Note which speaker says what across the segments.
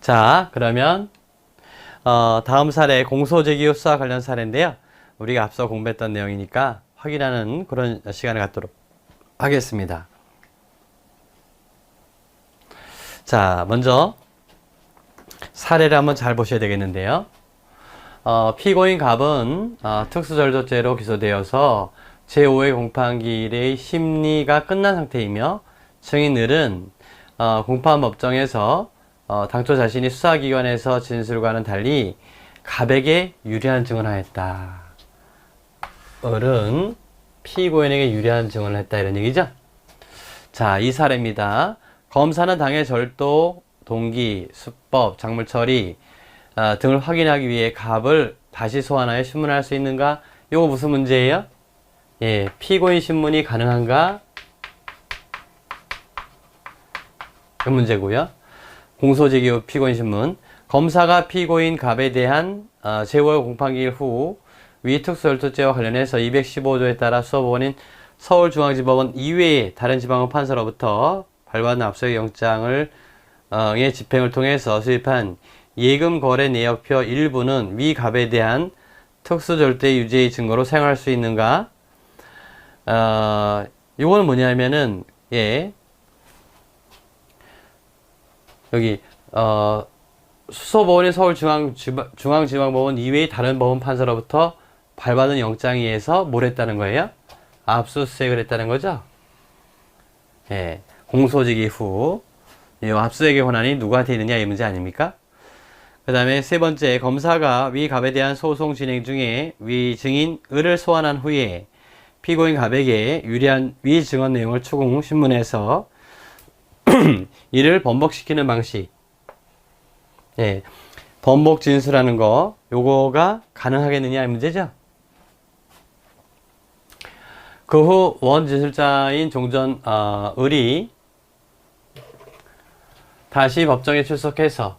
Speaker 1: 자, 그러면 다음 사례 공소제기후 수사 관련 사례인데요. 우리가 앞서 공부했던 내용이니까 확인하는 그런 시간을 갖도록 하겠습니다. 자, 먼저 사례를 한번 잘 보셔야 되겠는데요. 피고인 갑은 특수절도죄로 기소되어서 제5회 공판기일의 심리가 끝난 상태이며 증인 을은 공판법정에서 당초 자신이 수사기관에서 진술과는 달리 갑에게 유리한 증언을 하였다. 을은 피고인에게 유리한 증언을 했다 이런 얘기죠. 자, 이 사례입니다. 검사는 당해 절도, 동기, 수법, 작물 처리 등을 확인하기 위해 갑을 다시 소환하여 신문할 수 있는가? 이거 무슨 문제예요? 예, 피고인 신문이 가능한가? 그 문제고요. 공소제기후 피고인 신문. 검사가 피고인 갑에 대한 제5회 공판기일 후 위 특수절도죄와 관련해서 215조에 따라 수사법원인 서울중앙지법원 이외의 다른 지방법 판사로부터 발부한 압수수색 영장을 의 집행을 통해서 수집한 예금 거래 내역표 일부는 위 갑에 대한 특수절도의 유죄의 증거로 사용할 수 있는가? 이거는 뭐냐면은 여기 수소법원인 서울중앙지방법원 이외의 다른 법원 판사로부터 발받은 영장에 의해서 뭘 했다는 거예요? 압수수색을 했다는 거죠? 예, 공소제기 후 이 압수수색의 권한이 누구한테 있느냐 이 문제 아닙니까? 그 다음에 세 번째, 검사가 위 갑에 대한 소송 진행 중에 위 증인 을을 소환한 후에 피고인 갑에게 유리한 위 증언 내용을 추궁 신문해서 이를 번복시키는 방식. 예, 번복 진술하는 거 요거가 가능하겠느냐 이 문제죠. 그 후 원진술자인 종전 을이 다시 법정에 출석해서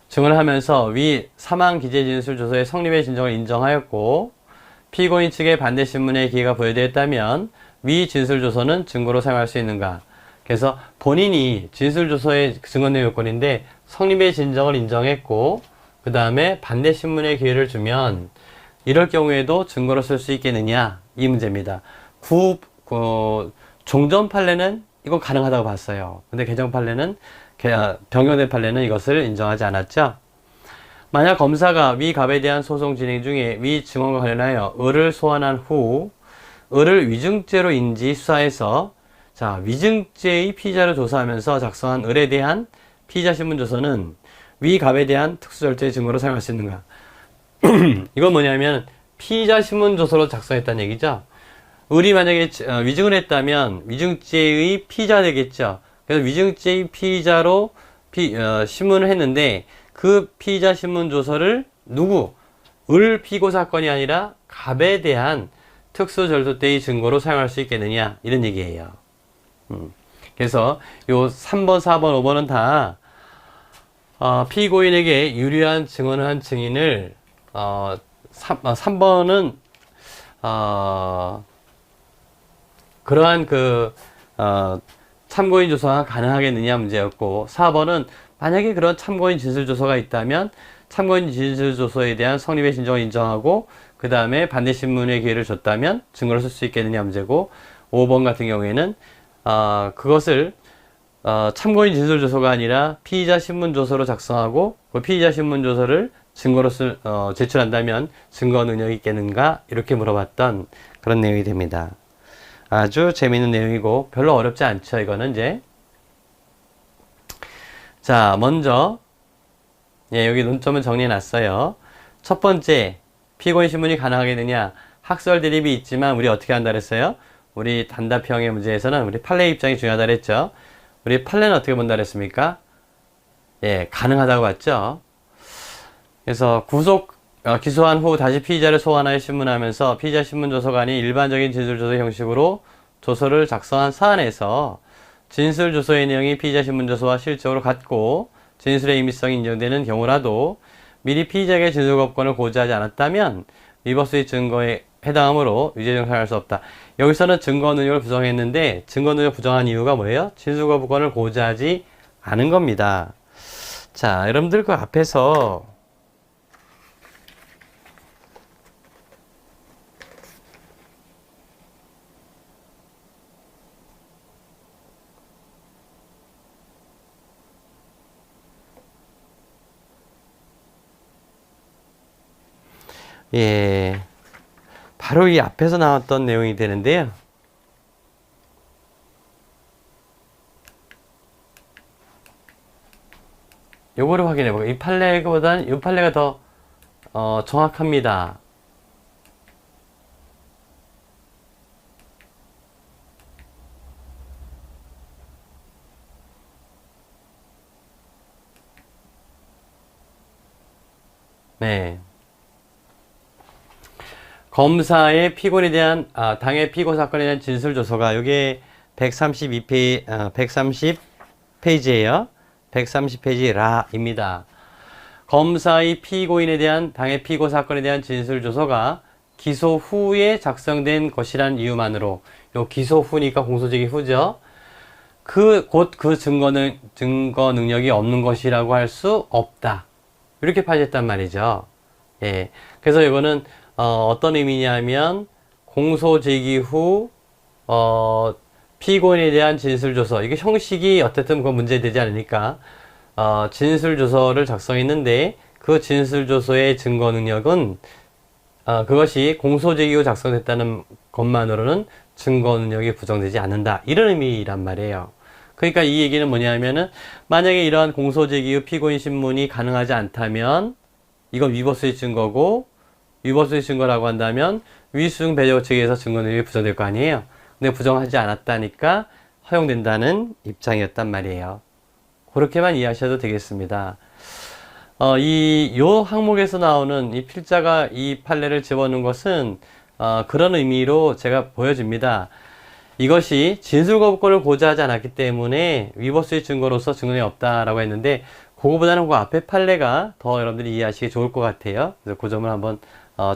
Speaker 1: 증언을 하면서 위 사망 기재 진술 조서의 성립의 진정을 인정하였고 피고인 측의 반대 신문의 기회가 부여되었다면 위 진술 조서는 증거로 사용할 수 있는가? 그래서 본인이 진술 조서의 증언 내용 요건인데 성립의 진정을 인정했고 그 다음에 반대 신문의 기회를 주면 이럴 경우에도 증거로 쓸 수 있겠느냐 이 문제입니다. 종전 판례는 이건 가능하다고 봤어요. 근데 개정 판례는 변경된 판례는 이것을 인정하지 않았죠. 만약 검사가 위 갑에 대한 소송 진행 중에 위 증언과 관련하여 을을 소환한 후 을을 위증죄로 인지 수사해서 위증죄의 피의자를 조사하면서 작성한 을에 대한 피의자 신문 조서는 위 갑에 대한 특수절도의 증거로 사용할 수 있는가? 이건 뭐냐면 피의자 신문 조서로 작성했다는 얘기죠. 을이 만약에 위증을 했다면 위증죄의 피의자가 되겠죠. 그래서 위증죄의 피의자로 신문을 했는데 그 피의자 신문 조서를 을 피고 사건이 아니라 갑에 대한 특수절도 때의 증거로 사용할 수 있겠느냐 이런 얘기예요. 그래서 요 3번, 4번, 5번은 다 피고인에게 유리한 증언을 한 증인을 3번은 그러한 참고인 조서가 가능하겠느냐 문제였고 4번은 만약에 그런 참고인 진술조서가 있다면 참고인 진술조서에 대한 성립의 진정을 인정하고 그 다음에 반대신문의 기회를 줬다면 증거를 쓸 수 있겠느냐 문제고 5번 같은 경우에는 그것을 참고인 진술조서가 아니라 피의자 신문조서로 작성하고 그 피의자 신문조서를 증거로 제출한다면 증거 능력이 있겠는가 이렇게 물어봤던 그런 내용이 됩니다. 아주 재미있는 내용이고 별로 어렵지 않죠. 이거는 이제 먼저 여기 논점은 정리해 놨어요. 첫 번째, 피고인 신문이 가능하겠느냐? 학설 대립이 있지만 우리 어떻게 한다 그랬어요? 우리 단답형의 문제에서는 우리 판례 입장이 중요하다 그랬죠. 우리 판례는 어떻게 본다 그랬습니까? 가능하다고 봤죠. 그래서 기소한 후 다시 피의자를 소환하여 신문하면서 피의자 신문조서가 아닌 일반적인 진술조서 형식으로 조서를 작성한 사안에서 진술조서의 내용이 피의자 신문조서와 실적으로 같고 진술의 임의성이 인정되는 경우라도 미리 피의자에게 진술거부권을 고지하지 않았다면 위법수의 증거에 해당하므로 유죄 정산할 수 없다. 여기서는 증거 능력을 부정했는데 증거 능력 부정한 이유가 뭐예요? 진술 거부권을 고지하지 않은 겁니다. 자, 여러분들 그 앞에서 예, 바로 이 앞에서 나왔던 내용이 되는데요. 요거를 확인해 보고 이 판례보다는 이 판례가 더 정확합니다. 네. 검사의 피고인에 대한 당해 피고 사건에 대한 진술 조서가 이게 130페이지예요. 130페이지 라입니다. 검사의 피고인에 대한 당해 피고 사건에 대한 진술 조서가 기소 후에 작성된 것이란 이유만으로 요 기소 후니까 공소제기 후죠. 곧 그 증거 능력이 없는 것이라고 할 수 없다. 이렇게 파악했단 말이죠. 예. 그래서 이거는 어떤 의미냐면 공소 제기 후 피고인에 대한 진술조서 이게 형식이 어쨌든 그 문제되지 않으니까 진술조서를 작성했는데 그 진술조서의 증거 능력은 그것이 공소 제기 후 작성됐다는 것만으로는 증거 능력이 부정되지 않는다 이런 의미란 말이에요. 그러니까 이 얘기는 뭐냐면은 만약에 이러한 공소 제기 후 피고인 신문이 가능하지 않다면 이건 위법수의 증거고 위법수의 증거라고 한다면 위수증 배제 측에서 증거 능력이 부정될 거 아니에요. 근데 부정하지 않았다니까 허용된다는 입장이었단 말이에요. 그렇게만 이해하셔도 되겠습니다. 요 항목에서 나오는 이 필자가 이 판례를 집어넣은 것은 그런 의미로 제가 보여집니다. 이것이 진술거부권을 고지하지 않았기 때문에 위법수의 증거로서 증거능력이 없다라고 했는데 그거보다는 그 앞에 판례가 더 여러분들이 이해하시기 좋을 것 같아요. 그래서 그 점을 한번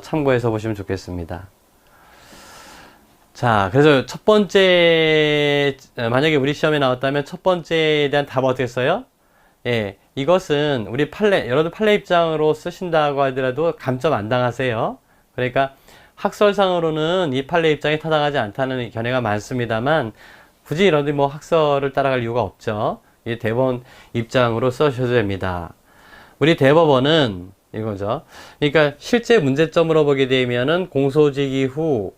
Speaker 1: 참고해서 보시면 좋겠습니다. 자, 그래서 첫 번째, 만약에 우리 시험에 나왔다면 첫 번째에 대한 답은 어떻게 써요? 예, 이것은 우리 판례, 여러분들 판례 입장으로 쓰신다고 하더라도 감점 안 당하세요. 그러니까 학설상으로는 이 판례 입장에 타당하지 않다는 견해가 많습니다만 굳이 여러분들이 뭐 학설을 따라갈 이유가 없죠. 이 대법원 입장으로 써주셔도 됩니다. 우리 대법원은 이거죠. 그러니까 실제 문제점으로 보게 되면은 공소제기 후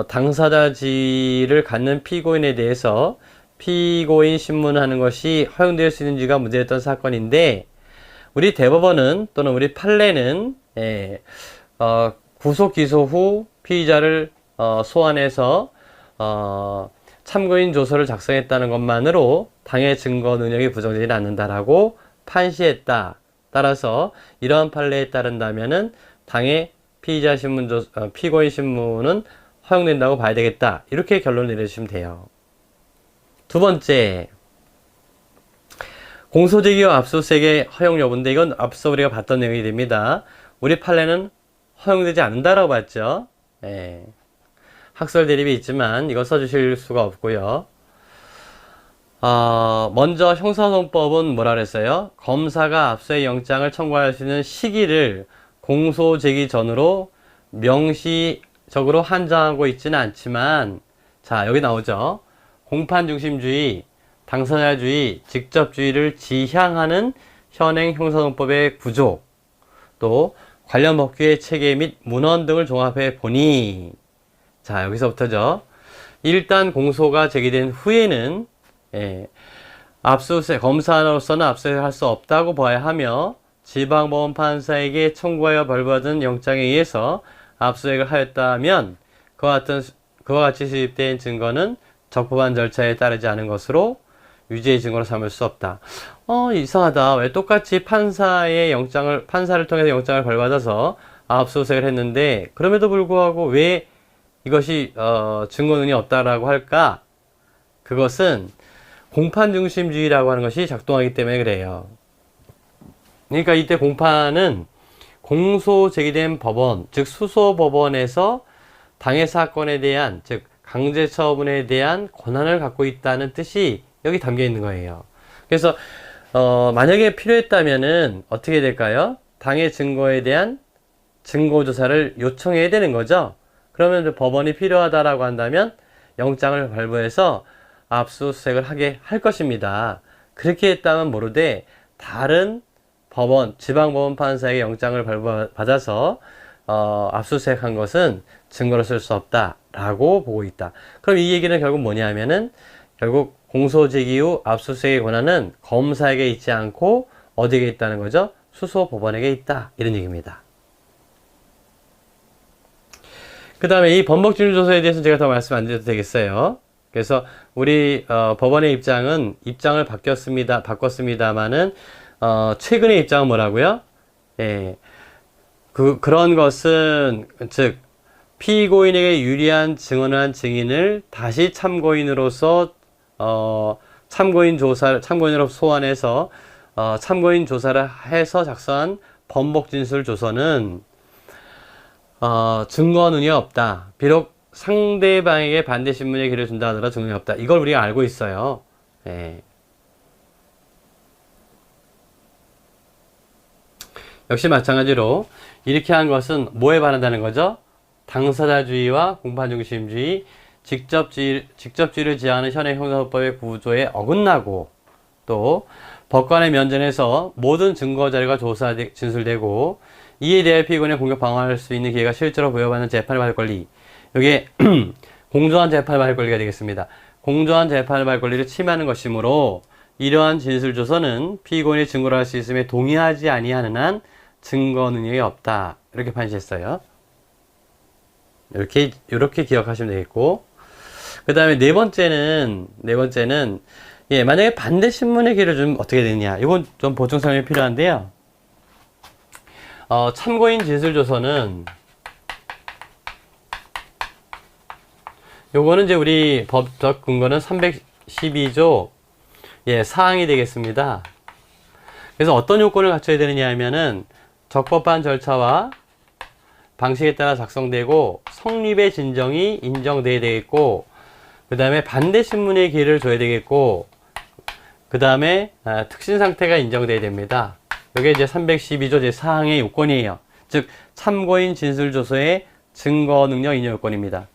Speaker 1: 당사자지를 갖는 피고인에 대해서 피고인 신문하는 것이 허용될 수 있는지가 문제였던 사건인데 우리 대법원은 또는 우리 판례는 구속 기소 후 피의자를 소환해서 참고인 조서를 작성했다는 것만으로 당해 증거 능력이 부정되지 않는다라고 판시했다. 따라서 이러한 판례에 따른다면은 당해 피의자 신문 피고인 신문은 허용된다고 봐야 되겠다. 이렇게 결론을 내려주시면 돼요. 두 번째, 공소제기와 압수수색의 허용 여부인데 이건 앞서 우리가 봤던 내용이 됩니다. 우리 판례는 허용되지 않는다라고 봤죠. 예. 학설 대립이 있지만 이거 써주실 수가 없고요. 먼저 형사소송법은 뭐라 그랬어요? 검사가 압수의 영장을 청구할 수 있는 시기를 공소 제기 전으로 명시적으로 한정하고 있지는 않지만 자, 여기 나오죠. 공판중심주의, 당사자주의, 직접주의를 지향하는 현행 형사소송법의 구조, 또 관련 법규의 체계 및 문헌 등을 종합해 보니 자, 여기서부터죠. 일단 공소가 제기된 후에는 압수수색, 검사로서는 압수수색을 할 수 없다고 봐야 하며 지방법원 판사에게 청구하여 발부받은 영장에 의해서 압수수색을 하였다면 그와 같이 수집된 증거는 적법한 절차에 따르지 않은 것으로 유죄의 증거로 삼을 수 없다. 이상하다. 왜 똑같이 판사를 통해서 영장을 발부받아서 압수수색을 했는데 그럼에도 불구하고 왜 이것이 증거 능력이 없다라고 할까? 그것은 공판중심주의라고 하는 것이 작동하기 때문에 그래요. 그러니까 이때 공판은 공소 제기된 법원, 즉 수소법원에서 당해 사건에 대한, 즉 강제 처분에 대한 권한을 갖고 있다는 뜻이 여기 담겨 있는 거예요. 그래서 만약에 필요했다면은 어떻게 될까요? 당해 증거에 대한 증거 조사를 요청해야 되는 거죠. 그러면 법원이 필요하다라고 한다면 영장을 발부해서 압수수색을 하게 할 것입니다. 그렇게 했다면 모르되 다른 법원, 지방법원 판사에게 영장을 발부받아서 압수수색한 것은 증거로 쓸 수 없다라고 보고 있다. 그럼 이 얘기는 결국 뭐냐면은 결국 공소제기 후 압수수색의 권한은 검사에게 있지 않고 어디에 있다는 거죠? 수소법원에게 있다. 이런 얘기입니다. 그 다음에 이 번복진술조서에 대해서 제가 더 말씀 안 드려도 되겠어요. 그래서 우리 법원의 입장은 입장을 바꿨습니다만은 최근의 입장은 뭐라고요? 예, 그런 것은 즉 피고인에게 유리한 증언을 한 증인을 다시 참고인으로서 참고인으로 소환해서 참고인 조사를 해서 작성한 번복진술조서는 증거능이 없다. 비록 상대방에게 반대 신문의 기회를 준다 하더라도 증거능이 없다. 이걸 우리가 알고 있어요. 예. 역시 마찬가지로 이렇게 한 것은 뭐에 반한다는 거죠? 당사자주의와 공판중심주의, 직접주의를 지향하는 현행 형사법의 구조에 어긋나고 또 법관의 면전에서 모든 증거자료가 진술되고 이에 대해 피고인의 공격 방어할 수 있는 기회가 실제로 부여받는 재판을 받을 권리. 이게 공정한 재판을 받을 권리가 되겠습니다. 공정한 재판을 받을 권리를 침해하는 것이므로 이러한 진술조서는 피고인이 증거를 할 수 있음에 동의하지 아니하는 한 증거 능력이 없다. 이렇게 판시했어요. 이렇게 기억하시면 되겠고. 그 다음에 네 번째는, 예, 만약에 반대 신문의 기회를 주면 어떻게 되느냐. 이건 좀 보충 설명이 필요한데요. 참고인 진술조서는, 요거는 이제 우리 법적 근거는 312조, 예, 사항이 되겠습니다. 그래서 어떤 요건을 갖춰야 되느냐 하면은, 적법한 절차와 방식에 따라 작성되고, 성립의 진정이 인정돼야 되겠고, 그 다음에 반대 신문의 기회를 줘야 되겠고, 그 다음에 특신 상태가 인정돼야 됩니다. 이게 이제 312조 제4항의 요건이에요. 즉 참고인 진술조서의 증거 능력 인정 요건입니다.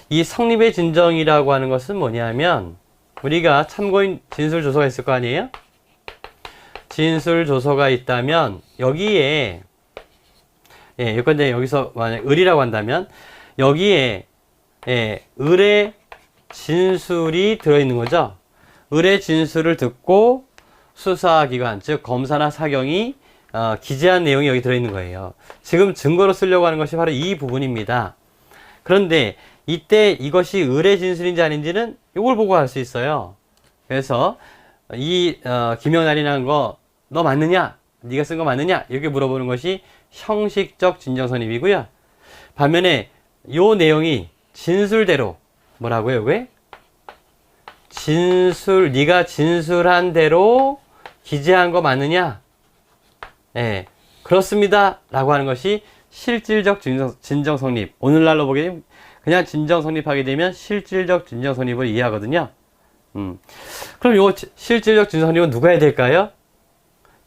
Speaker 1: 이 성립의 진정이라고 하는 것은 뭐냐면 우리가 참고인 진술조서가 있을 거 아니에요? 진술조서가 있다면 여기에 예, 요건데 여기서 만약 을이라고 한다면 여기에 예, 을의 진술이 들어있는 거죠. 을의 진술을 듣고 수사기관, 즉 검사나 사경이 기재한 내용이 여기 들어있는 거예요. 지금 증거로 쓰려고 하는 것이 바로 이 부분입니다. 그런데 이때 이것이 을의 진술인지 아닌지는 이걸 보고 알 수 있어요. 그래서 이 김영란이라는 거 너 맞느냐? 네가 쓴 거 맞느냐? 이렇게 물어보는 것이 형식적 진정선입이고요. 반면에 요 내용이 진술대로 뭐라고요? 왜? 네가 진술한 대로 기재한 거 맞느냐? 예, 그렇습니다. 라고 하는 것이 실질적 진정 성립. 오늘날로 보게 되면 그냥 진정 성립하게 되면 실질적 진정 성립을 이해하거든요. 그럼 요 실질적 진정 성립은 누가 해야 될까요?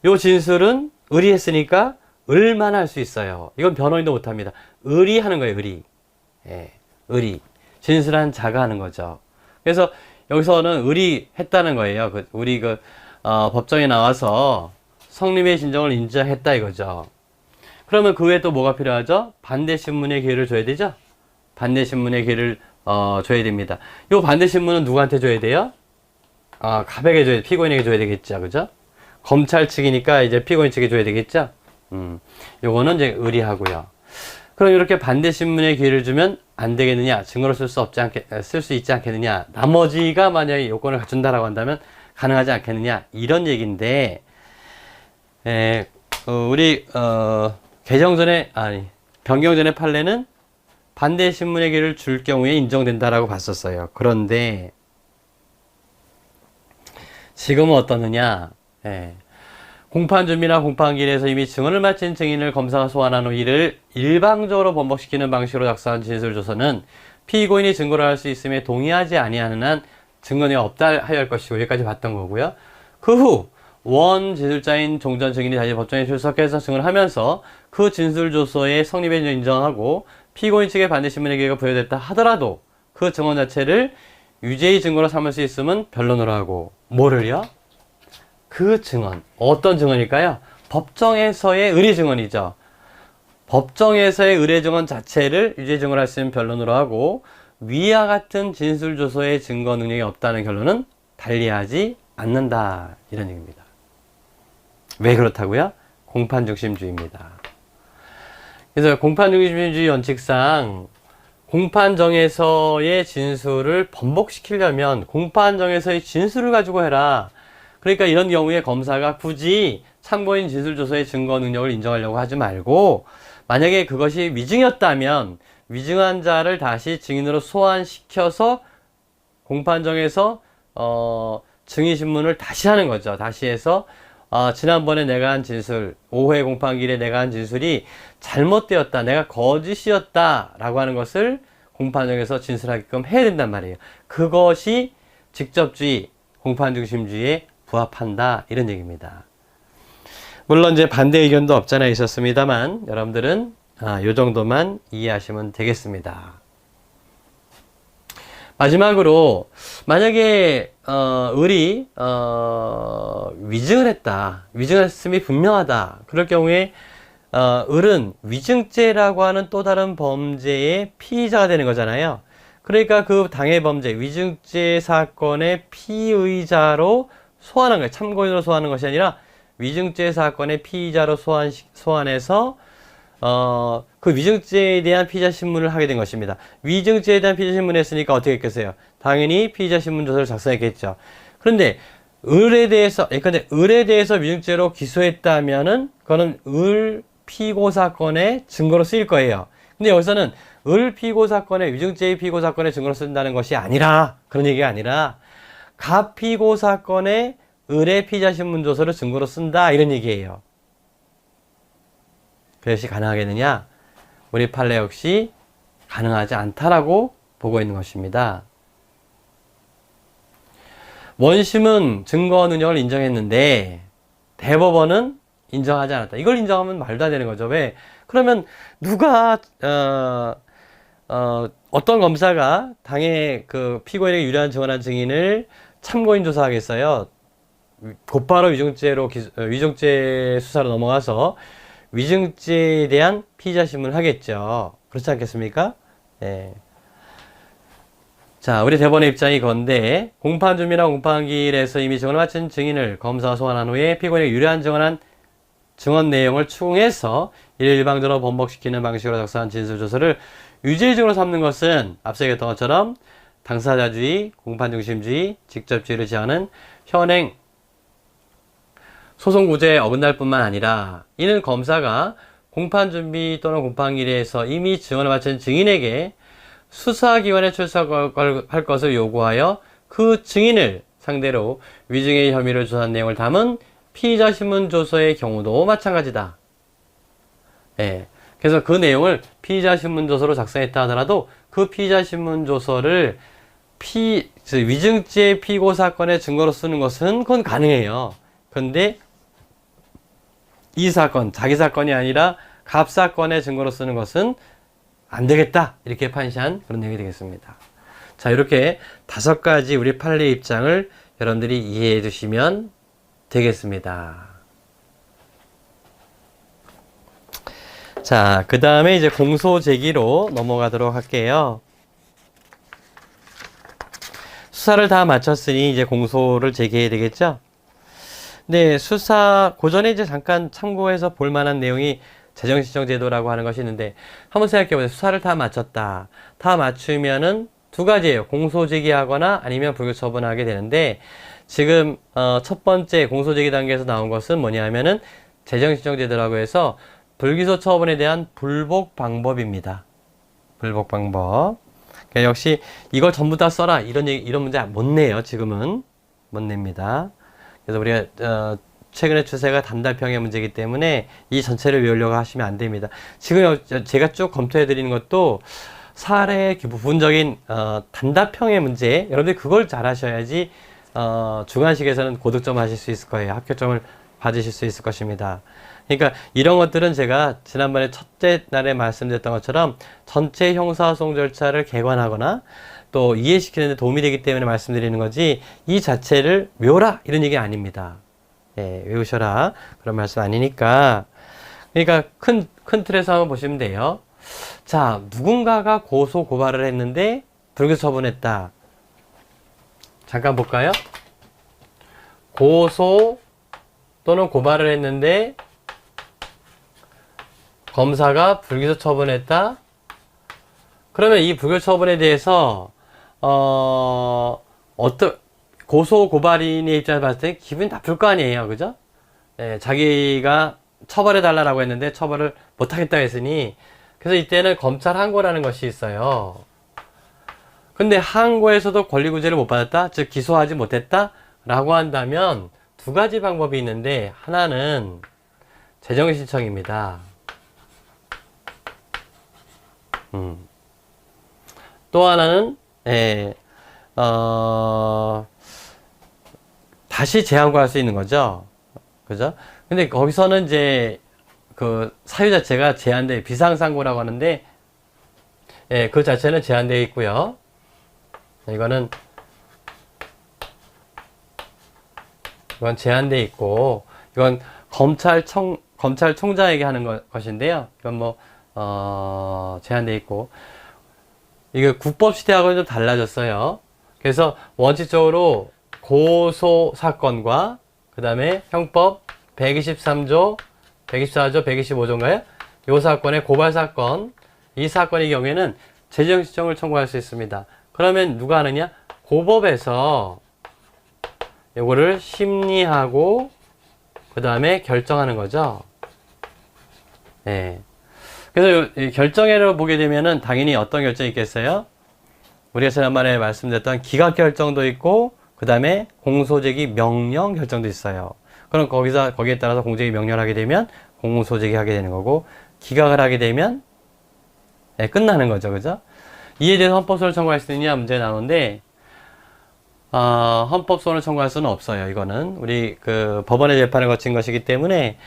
Speaker 1: 요 진술은 을이 했으니까 을만 할 수 있어요. 이건 변호인도 못합니다. 을이 하는 거예요. 을이. 예, 을이. 진술한 자가 하는 거죠. 그래서 여기서는 을이 했다는 거예요. 우리 법정에 나와서 성립의 진정을 인정했다 이거죠. 그러면 그 외에 또 뭐가 필요하죠? 반대 신문의 기회를 줘야 되죠? 반대 신문의 기회를 줘야 됩니다. 요 반대 신문은 누구한테 줘야 돼요? 갑에게 줘야 돼. 피고인에게 줘야 되겠죠. 그죠? 검찰 측이니까 이제 피고인 측에 줘야 되겠죠? 요거는 이제 을이 하고요. 그럼 이렇게 반대 신문의 기회를 주면 안 되겠느냐? 증거로 쓸 수 있지 않겠느냐? 나머지가 만약에 요건을 갖춘다라고 한다면 가능하지 않겠느냐? 이런 얘기인데, 우리, 변경 전의 판례는 반대 신문의 기회를 줄 경우에 인정된다라고 봤었어요. 그런데, 지금은 어떻느냐? 공판 준비나 공판기일에서 이미 증언을 마친 증인을 검사가 소환한 후 이를 일방적으로 번복시키는 방식으로 작성한 진술조서는 피고인이 증거를 할 수 있음에 동의하지 아니하는 한 증언이 없다 하여 할 것이고, 여기까지 봤던 거고요. 그 후 원 진술자인 종전 증인이 다시 법정에 출석해서 증언하면서 그 진술조서의 성립에 인정하고 피고인 측에 반대 신문의 기회가 부여됐다 하더라도 그 증언 자체를 유죄의 증거로 삼을 수 있으면 변론으로 하고, 뭐를요? 그 증언, 어떤 증언일까요? 법정에서의 의뢰 증언이죠. 법정에서의 의뢰 증언 자체를 유죄 증언을 할 수 있는 변론으로 하고, 위와 같은 진술조서의 증거 능력이 없다는 결론은 달리하지 않는다, 이런 얘기입니다. 왜 그렇다고요? 공판중심주의입니다. 그래서 공판중심주의 원칙상 공판정에서의 진술을 번복시키려면 공판정에서의 진술을 가지고 해라. 그러니까 이런 경우에 검사가 굳이 참고인 진술조서의 증거 능력을 인정하려고 하지 말고, 만약에 그것이 위증이었다면 위증한 자를 다시 증인으로 소환시켜서 공판정에서 증인신문을 다시 하는 거죠. 다시 해서 지난번에 내가 한 진술, 5회 공판기일에 내가 한 진술이 잘못되었다, 내가 거짓이었다 라고 하는 것을 공판정에서 진술하게끔 해야 된단 말이에요. 그것이 직접주의, 공판중심주의에 부합한다, 이런 얘기입니다. 물론 이제 반대 의견도 없잖아 있었습니다만, 여러분들은 요 정도만 이해하시면 되겠습니다. 마지막으로, 만약에 을이 위증을 했다, 위증했음이 분명하다, 그럴 경우에 을은 위증죄라고 하는 또 다른 범죄의 피의자가 되는 거잖아요. 그러니까 그 당해 범죄, 위증죄 사건의 피의자로 소환한 거예요. 참고인으로 소환하는 것이 아니라 위증죄 사건의 피의자로 소환해서 그 위증죄에 대한 피의자 신문을 하게 된 것입니다. 위증죄에 대한 피의자 신문을 했으니까 어떻게 했겠어요? 당연히 피의자 신문 조서를 작성했겠죠. 그런데 을에 대해서 위증죄로 기소했다면은 그거는 을 피고 사건의 증거로 쓰일 거예요. 근데 여기서는 을 피고 사건의 위증죄의 피고 사건의 증거로 쓴다는 것이 아니라, 그런 얘기가 아니라 가 피고 사건의 을의 피의자 신문 조서를 증거로 쓴다, 이런 얘기예요. 그것이 가능하겠느냐? 우리 판례 역시 가능하지 않다라고 보고 있는 것입니다. 원심은 증거 능력을 인정했는데 대법원은 인정하지 않았다. 이걸 인정하면 말도 안 되는 거죠. 왜? 그러면 누가 어떤 검사가 당해 그 피고인에게 유리한 증언한 증인을 참고인 조사하겠어요? 곧바로 위증죄 수사로 넘어가서 위증죄에 대한 피의자 신문을 하겠죠. 그렇지 않겠습니까? 네. 자, 우리 대법원의 입장이 건데, 공판준비나 공판기일에서 이미 증언을 마친 증인을 검사가 소환한 후에 피고인에게 유리한 증언한 증언 내용을 추궁해서 이를 일방적으로 번복시키는 방식으로 작성한 진술조서를 유죄의 증거로 삼는 것은 앞서 얘기했던 것처럼 당사자주의, 공판중심주의, 직접주의를 지향하는 현행 소송구제에 어긋날 뿐만 아니라, 이는 검사가 공판준비 또는 공판기일에서 이미 증언을 마친 증인에게 수사기관에 출석할 것을 요구하여 그 증인을 상대로 위증의 혐의를 조사한 내용을 담은 피의자 신문조서의 경우도 마찬가지다. 예. 그래서 그 내용을 피의자 신문조서로 작성했다 하더라도 그 피의자 신문조서를 위증죄 피고 사건의 증거로 쓰는 것은 그건 가능해요. 그런데 이 사건, 자기 사건이 아니라 갑 사건의 증거로 쓰는 것은 안 되겠다, 이렇게 판시한 그런 내용이 되겠습니다. 자, 이렇게 5가지 우리 판례 입장을 여러분들이 이해해 주시면 되겠습니다. 자, 그 다음에 이제 공소 제기로 넘어가도록 할게요. 수사를 다 마쳤으니 이제 공소를 제기해야 되겠죠? 네, 수사, 고전에 이제 잠깐 참고해서 볼 만한 내용이 재정신청제도라고 하는 것이 있는데, 한번 생각해 보세요. 수사를 다 마쳤다. 다 맞추면은 2가지예요. 공소 제기하거나 아니면 불기소 처분하게 되는데, 지금 첫 번째 공소 제기 단계에서 나온 것은 뭐냐면은 재정신청제도라고 해서 불기소 처분에 대한 불복 방법입니다. 불복 방법. 그러니까 역시 이걸 전부 다 써라, 이런 문제 못 내요. 지금은 못 냅니다. 그래서 우리가 최근의 추세가 단달평의 문제이기 때문에 이 전체를 외우려고 하시면 안 됩니다. 지금 제가 쭉 검토해 드리는 것도 사례의 부분적인 단달평의 문제, 여러분들이 그걸 잘 하셔야지 중간식에서는 고득점 하실 수 있을 거예요. 합격점을 받으실 수 있을 것입니다. 그러니까 이런 것들은 제가 지난번에 첫째 날에 말씀드렸던 것처럼 전체 형사소송 절차를 개관하거나 또 이해시키는 데 도움이 되기 때문에 말씀드리는 거지, 이 자체를 외워라 이런 얘기 아닙니다. 예, 외우셔라 그런 말씀 아니니까. 그러니까 큰 틀에서 한번 보시면 돼요. 자, 누군가가 고소 고발을 했는데 불기소 처분했다. 잠깐 볼까요? 고소 또는 고발을 했는데 검사가 불기소 처분했다. 그러면 이 불기소 처분에 대해서 고소 고발인의 입장에서 봤을 때 기분이 나쁠 거 아니에요, 그죠? 예, 자기가 처벌해 달라고 했는데 처벌을 못 하겠다고 했으니, 그래서 이때는 검찰 항고라는 것이 있어요. 근데 항고에서도 권리구제를 못 받았다, 즉 기소하지 못했다 라고 한다면 두 가지 방법이 있는데, 하나는 재정신청입니다. 또 하나는 다시 재항고할 수 있는 거죠. 그죠? 근데 거기서는 이제 그 사유 자체가 제한돼, 비상상고라고 하는데, 예, 그 자체는 제한되어 있고요. 이건 제한되어 있고, 이건 검찰총장에게 하는 것인데요. 이건 제한되어 있고, 이게 국법시대하고는 좀 달라졌어요. 그래서 원칙적으로 고소 사건과 그 다음에 형법 123조, 124조, 125조인가요? 이 사건의 고발 사건, 이 사건의 경우에는 재정신청을 청구할 수 있습니다. 그러면 누가 하느냐? 고법에서 이거를 심리하고 그 다음에 결정하는 거죠. 네. 그래서 결정회를 보게 되면은 당연히 어떤 결정이 있겠어요? 우리가 지난번에 말씀드렸던 기각 결정도 있고, 그 다음에 공소제기 명령 결정도 있어요. 그럼 거기에 따라서 공제기 명령을 하게 되면 공소제기 하게 되는 거고, 기각을 하게 되면 끝나는 거죠. 그죠? 이에 대해서 헌법소원을 청구할 수 있느냐 문제 나오는데, 헌법소원을 청구할 수는 없어요. 이거는 우리 그 법원의 재판을 거친 것이기 때문에,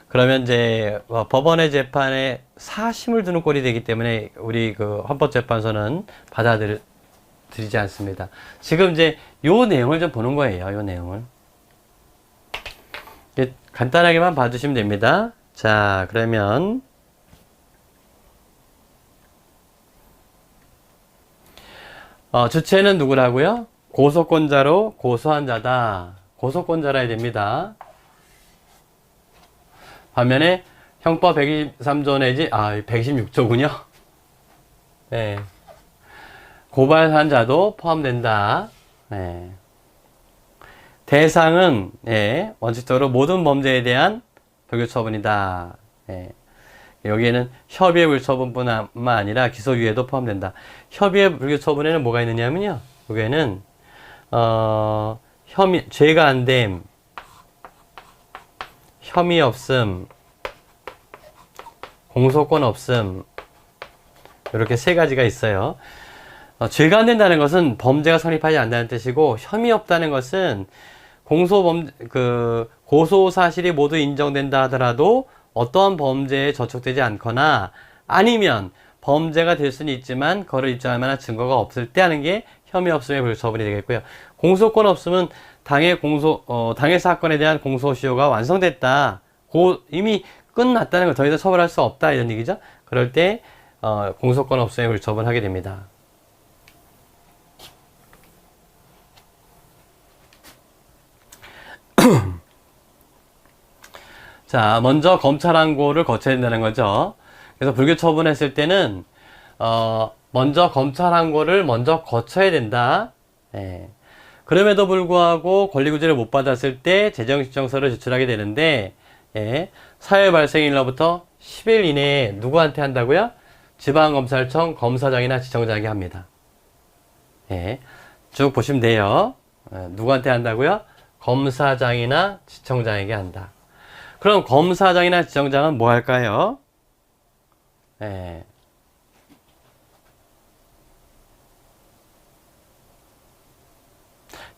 Speaker 1: 그러면 이제 법원의 재판에 사심을 두는 꼴이 되기 때문에 우리 그 헌법재판소는 받아들이지 않습니다. 지금 이제 요 내용을 좀 보는 거예요. 요 내용을 간단하게만 봐주시면 됩니다. 자, 그러면 주체는 누구라고요? 고소권자로 고소한 자다. 고소권자라 해야 됩니다. 반면에 형법 123조 내지 126조군요. 네. 고발한 자도 포함된다. 네. 대상은 원칙적으로 모든 범죄에 대한 불기소 처분이다. 네. 여기에는 협의의 불처분뿐만 아니라 기소유예도 포함된다. 협의의 불기소 처분에는 뭐가 있느냐면요. 여기에는 죄가 안 됨, 혐의 없음, 공소권 없음, 이렇게 세 가지가 있어요. 죄가 안 된다는 것은 범죄가 성립하지 않는다는 뜻이고, 혐의 없다는 것은 고소 사실이 모두 인정된다 하더라도 어떠한 범죄에 저촉되지 않거나, 아니면 범죄가 될 수는 있지만 그를 입증할 만한 증거가 없을 때 하는 게 혐의 없음의 불처분이 되겠고요. 공소권 없음은 당해 사건에 대한 공소시효가 완성됐다, 이미 끝났다는 걸 더 이상 처벌할 수 없다, 이런 얘기죠. 그럴 때 공소권 없음의 불처분하게 됩니다. 자, 먼저 검찰 항고를 거쳐야 된다는 거죠. 그래서 불기소 처분했을 때는 먼저 검찰 항고를 먼저 거쳐야 된다. 그럼에도 불구하고 권리구제를 못 받았을 때 재정신청서를 제출하게 되는데, 사유 발생일로부터 10일 이내에 누구한테 한다고요? 지방검찰청 검사장이나 지청장에게 합니다. 쭉 보시면 돼요. 누구한테 한다고요? 검사장이나 지청장에게 한다. 그럼 검사장이나 지청장은 뭐 할까요? 예.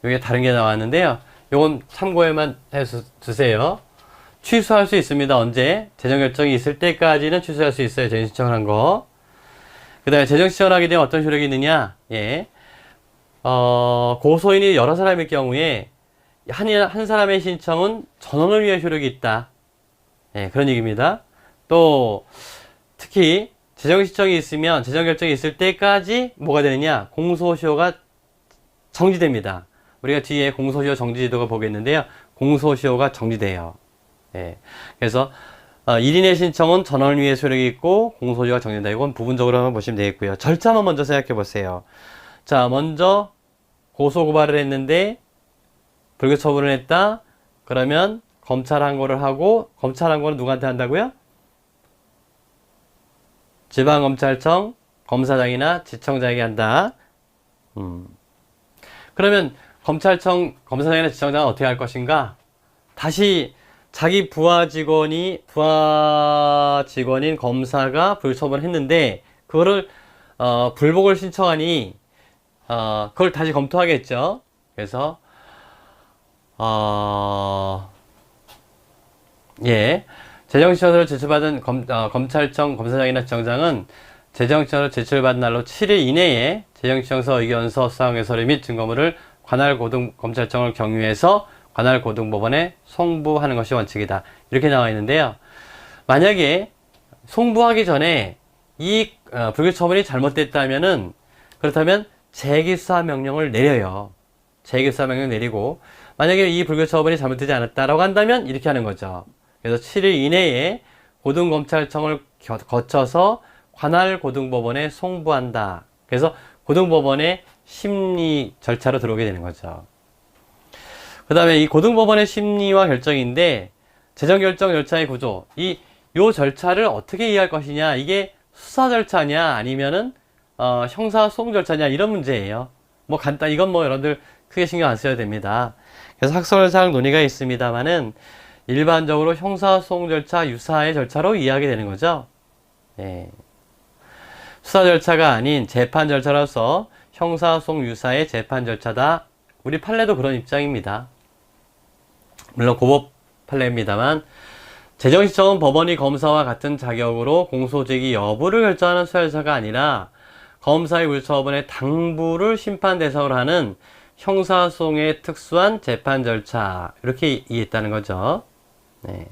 Speaker 1: 여기 다른 게 나왔는데요. 요건 참고에만 해서 두세요. 취소할 수 있습니다. 언제? 재정결정이 있을 때까지는 취소할 수 있어요. 재정신청을 한 거. 그 다음에 재정신청을 하게 되면 어떤 효력이 있느냐? 예. 고소인이 여러 사람일 경우에 한 사람의 신청은 전원을 위한 효력이 있다. 예, 그런 얘기입니다. 또 특히 재정신청이 있으면 재정결정이 있을 때까지 뭐가 되느냐? 공소시효가 정지됩니다. 우리가 뒤에 공소시효 정지제도가 보겠는데요. 공소시효가 정지돼요. 예. 그래서 1인의 신청은 전원을 위해 효력이 있고 공소시효가 정지된다. 이건 부분적으로 한번 보시면 되겠고요. 절차만 먼저 생각해 보세요. 자, 먼저 고소고발을 했는데 불구 처분을 했다. 그러면 검찰 항고를 하고, 검찰 항고는 누구한테 한다고요? 지방검찰청, 검사장이나 지청장에게 한다. 그러면 검찰청, 검사장이나 지청장은 어떻게 할 것인가? 다시 자기 부하 직원인 검사가 불처분을 했는데, 그거를, 불복을 신청하니, 그걸 다시 검토하겠죠. 그래서, 예. 재정신청서를 제출받은 검찰청 검사장이나 지청장은 재정신청서를 제출받은 날로 7일 이내에 재정신청서 의견서 수상의 서류 및 증거물을 관할 고등검찰청을 경유해서 관할 고등법원에 송부하는 것이 원칙이다. 이렇게 나와 있는데요. 만약에 송부하기 전에 이 불구치 처분이 잘못됐다면은, 그렇다면 재기수사 명령을 내려요. 재기수사 명령 내리고, 만약에 이 불구치 처분이 잘못되지 않았다라고 한다면 이렇게 하는 거죠. 그래서 7일 이내에 고등검찰청을 거쳐서 관할 고등법원에 송부한다. 그래서 고등법원의 심리 절차로 들어오게 되는 거죠. 그 다음에 이 고등법원의 심리와 결정인데, 재정결정 절차의 구조, 요 절차를 어떻게 이해할 것이냐, 이게 수사 절차냐 아니면은 형사 소송 절차냐, 이런 문제예요. 뭐 이건 뭐 여러분들 크게 신경 안 써야 됩니다. 그래서 학설상 논의가 있습니다만은 일반적으로 형사소송 절차 유사의 절차로 이해하게 되는 거죠. 예. 수사 절차가 아닌 재판 절차로서 형사소송 유사의 재판 절차다. 우리 판례도 그런 입장입니다. 물론 고법 판례입니다만, 재정신청은 법원이 검사와 같은 자격으로 공소제기 여부를 결정하는 수사 절차가 아니라 검사의 불처분의 당부를 심판 대상으로 하는 형사소송의 특수한 재판 절차, 이렇게 이해했다는 거죠. 네.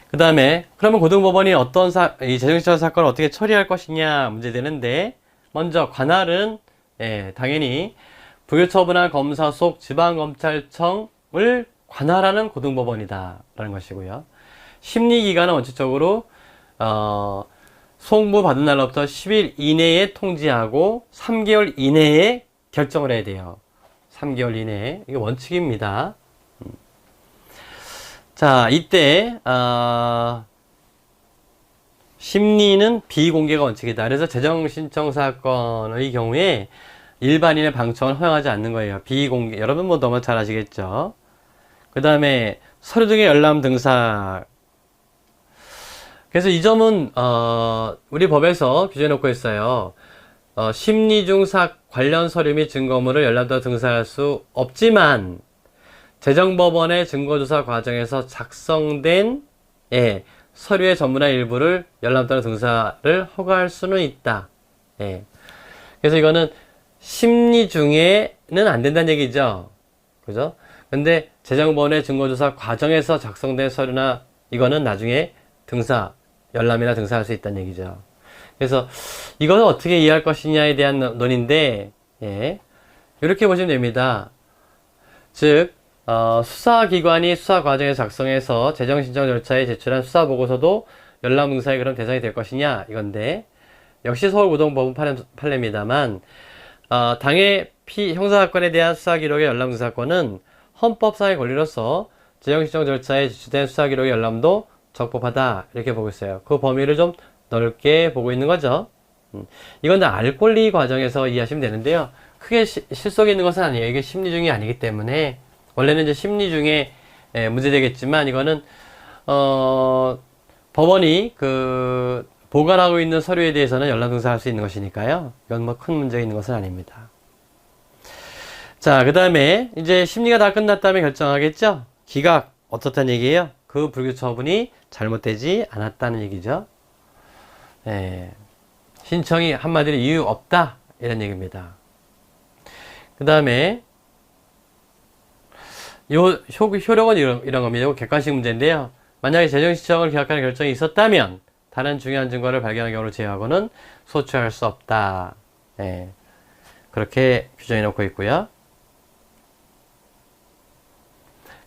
Speaker 1: 그 다음에 그러면 고등법원이 이 재정신청 사건을 어떻게 처리할 것이냐 문제되는데, 먼저 관할은 당연히 불구처분한 검사 속 지방검찰청을 관할하는 고등법원이다 라는 것이고요. 심리기간은 원칙적으로 송부 받은 날로부터 10일 이내에 통지하고 3개월 이내에 결정을 해야 돼요. 3개월 이내에. 이게 원칙입니다. 자, 이때 심리는 비공개가 원칙이다. 그래서 재정신청 사건의 경우에 일반인의 방청을 허용하지 않는 거예요. 비공개. 여러분 뭐 너무 잘 아시겠죠? 그 다음에 서류 등의 열람 등사. 그래서 이 점은 우리 법에서 규정해 놓고 있어요. 심리 중 관련 서류 및 증거물을 열람도 등사할 수 없지만 재정법원의 증거조사 과정에서 작성된 서류의 전부나 일부를 열람 또는 등사를 허가할 수는 있다. 그래서 이거는 심리 중에는 안 된다는 얘기죠. 그죠? 근데 재정법원의 증거조사 과정에서 작성된 서류나 이거는 나중에 열람이나 등사할 수 있다는 얘기죠. 그래서 이것을 어떻게 이해할 것이냐에 대한 논의인데, 이렇게 보시면 됩니다. 즉, 수사기관이 수사 과정에서 작성해서 재정신청 절차에 제출한 수사보고서도 열람 등사의 그런 대상이 될 것이냐, 이건데, 역시 서울고등법원 판례입니다만, 당해 형사사건에 대한 수사기록의 열람 등사권은 헌법상의 권리로서 재정신청 절차에 제출된 수사기록의 열람도 적법하다, 이렇게 보고 있어요. 그 범위를 좀 넓게 보고 있는 거죠. 이건 알 권리 과정에서 이해하시면 되는데요. 크게 실속이 있는 것은 아니에요. 이게 심리중이 아니기 때문에 원래는 이제 심리중에 문제되겠지만 이거는 법원이 그 보관하고 있는 서류에 대해서는 연락응사할 수 있는 것이니까요. 이건 뭐 큰 문제가 있는 것은 아닙니다. 자, 그 다음에 이제 심리가 다 끝났다면 결정하겠죠? 기각 어떻다는 얘기예요? 그 불교 처분이 잘못되지 않았다는 얘기죠. 신청이 한마디로 이유 없다 이런 얘기입니다. 그 다음에 효력은 이런 겁니다. 객관식 문제인데요. 만약에 재정신청을 기각하는 결정이 있었다면 다른 중요한 증거를 발견한 경우를 제외하고는 소추할 수 없다. 그렇게 규정해 놓고 있고요.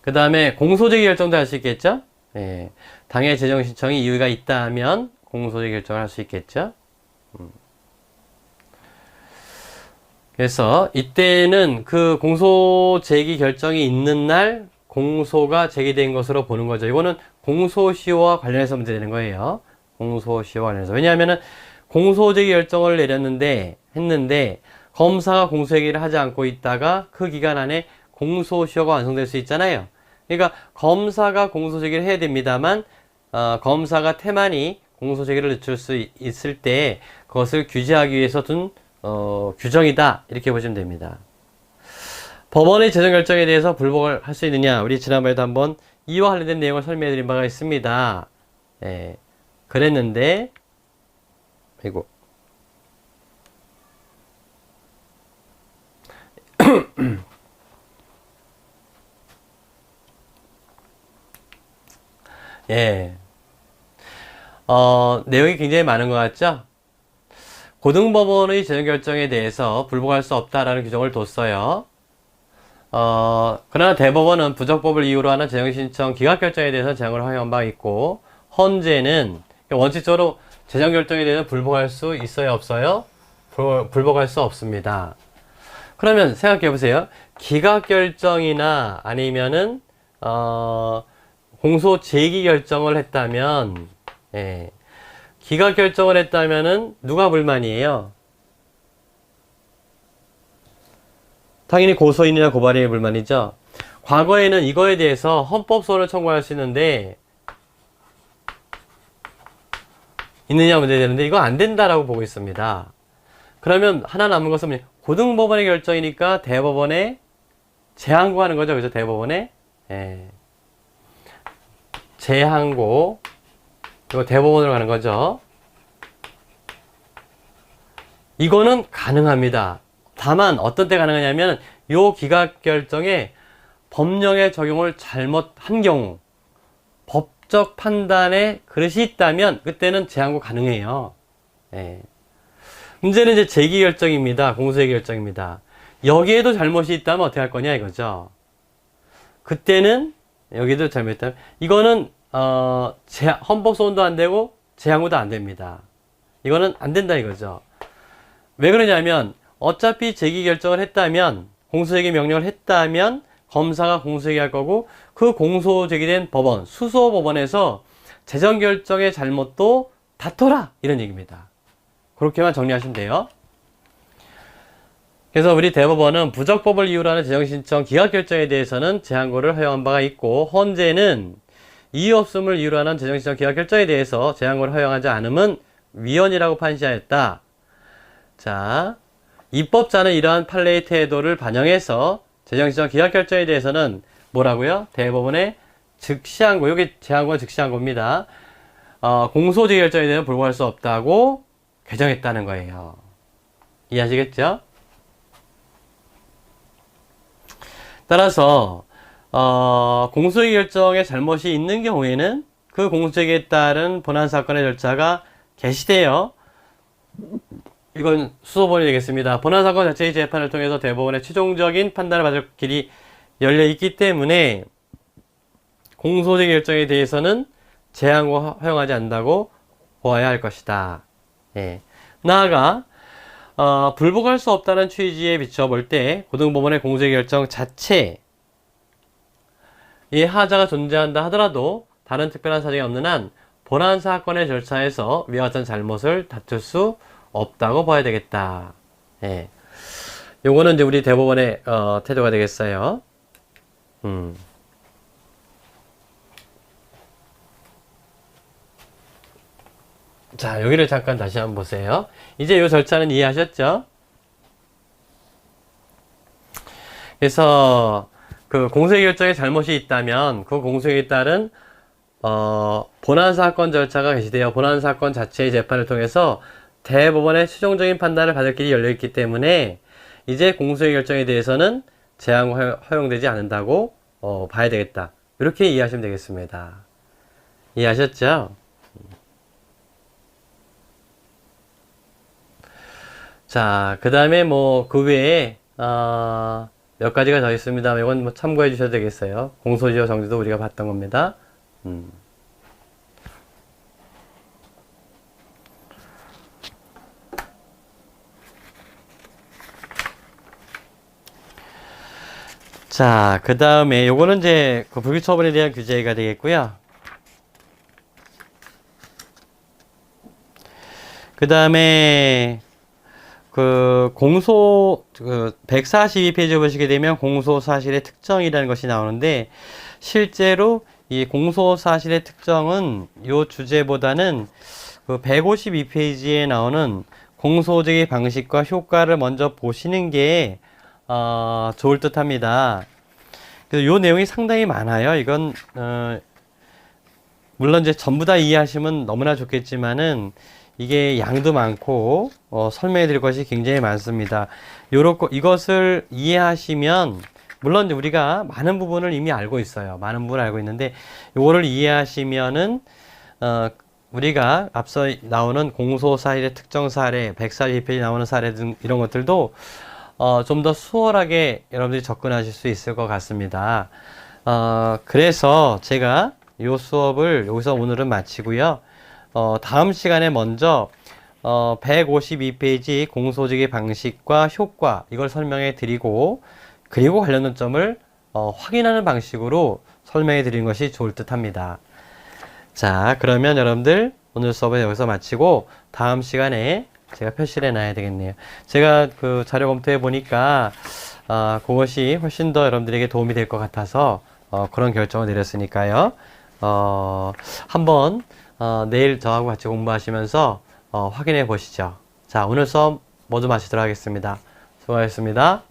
Speaker 1: 그 다음에 공소제기 결정도 할 수 있겠죠? 당해 재정신청이 이유가 있다면 공소제기 결정을 할 수 있겠죠? 그래서 이때는 그 공소제기 결정이 있는 날 공소가 제기된 것으로 보는 거죠. 이거는 공소시효와 관련해서 문제되는 거예요. 공소시효와 관련해서. 왜냐하면은 공소제기 결정을 했는데 검사가 공소제기를 하지 않고 있다가 그 기간 안에 공소시효가 완성될 수 있잖아요. 그러니까 검사가 공소제기를 해야 됩니다만 검사가 태만히 공소제기를 늦출 수 있을 때 그것을 규제하기 위해서 둔 규정이다 이렇게 보시면 됩니다. 법원의 재정결정에 대해서 불복을 할 수 있느냐, 우리 지난번에도 한번 이와 관련된 내용을 설명해 드린 바가 있습니다. 그랬는데 아이고 내용이 굉장히 많은 것 같죠? 고등법원의 재정결정에 대해서 불복할 수 없다라는 규정을 뒀어요. 그러나 대법원은 부적법을 이유로 하는 재정신청 기각결정에 대해서 재앙을 허용한 바가 있고, 헌재는 원칙적으로 재정결정에 대해서 불복할 수 있어요, 없어요? 불복할 수 없습니다. 그러면 생각해 보세요. 기각결정이나 아니면은 공소 제기 결정을 했다면, 기각 결정을 했다면은 누가 불만이에요? 당연히 고소인이나 고발인의 불만이죠. 과거에는 이거에 대해서 헌법소원을 청구할 수 있는데 있느냐 문제되는데 이거 안 된다라고 보고 있습니다. 그러면 하나 남은 것은 고등법원의 결정이니까 대법원에 재항고하는 거죠. 그래서 대법원에 재항고, 그리고 대법원으로 가는 거죠. 이거는 가능합니다. 다만 어떤 때 가능하냐면 요 기각 결정에 법령의 적용을 잘못한 경우, 법적 판단에 그릇이 있다면 그때는 재항고 가능해요. 문제는 이제 제기 결정입니다. 공소제기 결정입니다. 여기에도 잘못이 있다면 어떻게 할 거냐 이거죠. 그때는 여기도 잘못했다면 이거는 헌법소원도 안 되고 재항고도 안 됩니다. 이거는 안 된다 이거죠. 왜 그러냐면 어차피 제기 결정을 했다면, 공소제기 명령을 했다면 검사가 공소제기할 거고, 그 공소제기된 법원, 수소법원에서 재정결정의 잘못도 다퉈라 이런 얘기입니다. 그렇게만 정리하시면 돼요. 그래서 우리 대법원은 부적법을 이유로 하는 재정신청 기각결정에 대해서는 재항고를 허용한 바가 있고, 헌재는 이유 없음을 이유로 하는 재정신청 기각결정에 대해서 재항고를 허용하지 않음은 위헌이라고 판시하였다. 자, 입법자는 이러한 판례의 태도를 반영해서 재정신청 기각결정에 대해서는 뭐라고요? 대법원의 즉시항고, 여기 재항고는 즉시항고입니다. 공소제기 결정에 대해서 불복할 수 없다고 개정했다는 거예요. 이해하시겠죠? 따라서 공소제기 결정에 잘못이 있는 경우에는 그 공소제기에 따른 본안사건의 절차가 개시돼요. 이건 수소본이 되겠습니다. 본안사건 자체의 재판을 통해서 대법원의 최종적인 판단을 받을 길이 열려 있기 때문에 공소제기 결정에 대해서는 재항고 허용하지 않는다고 보아야 할 것이다. 나아가 불복할 수 없다는 취지에 비춰볼 때 고등법원의 공소제기 결정 자체에 하자가 존재한다 하더라도 다른 특별한 사정이 없는 한 본안사건의 절차에서 위와 같은 잘못을 다툴 수 없다고 봐야 되겠다. 요거는 이제 우리 대법원의 태도가 되겠어요. 자, 여기를 잠깐 다시 한번 보세요. 이제 요 절차는 이해하셨죠? 그래서 그 공소유기 결정에 잘못이 있다면 그 공소유기에 따른 본안사건 절차가 개시되어 본안사건 자체의 재판을 통해서 대법원의 최종적인 판단을 받을 길이 열려있기 때문에 이제 공소유기 결정에 대해서는 제한과 허용되지 않는다고 봐야 되겠다. 이렇게 이해하시면 되겠습니다. 이해하셨죠? 자, 그 다음에 뭐 그 외에 몇 가지가 더 있습니다. 이건 뭐 참고해 주셔도 되겠어요. 공소시효 정지도 우리가 봤던 겁니다. 자, 그 다음에 요거는 이제 그 불기처분에 대한 규제가 되겠고요. 그 다음에 그 142페이지 보시게 되면 공소 사실의 특정이라는 것이 나오는데, 실제로 이 공소 사실의 특정은 요 주제보다는 그 152페이지에 나오는 공소적의 방식과 효과를 먼저 보시는 게 좋을 듯 합니다. 그래서 요 내용이 상당히 많아요. 이건 물론 이제 전부 다 이해하시면 너무나 좋겠지만은 이게 양도 많고 설명해 드릴 것이 굉장히 많습니다. 이것을 이해하시면, 물론 이제 우리가 많은 부분을 이미 알고 있어요. 많은 부분을 알고 있는데 요거를 이해하시면은 우리가 앞서 나오는 공소 사실의 특정 사례, 142페이지 나오는 사례 등 이런 것들도 좀 더 수월하게 여러분들이 접근하실 수 있을 것 같습니다. 그래서 제가 이 수업을 여기서 오늘은 마치고요. 다음 시간에 먼저 152페이지 공소적의 방식과 효과, 이걸 설명해 드리고, 그리고 관련 점을 확인하는 방식으로 설명해 드리는 것이 좋을 듯 합니다. 자, 그러면 여러분들 오늘 수업을 여기서 마치고 다음 시간에 제가 표시를 해놔야 되겠네요. 제가 그 자료 검토해 보니까 그것이 훨씬 더 여러분들에게 도움이 될 것 같아서 그런 결정을 내렸으니까요. 한번 내일 저하고 같이 공부하시면서 확인해 보시죠. 자, 오늘 수업 모두 마치도록 하겠습니다. 수고하셨습니다.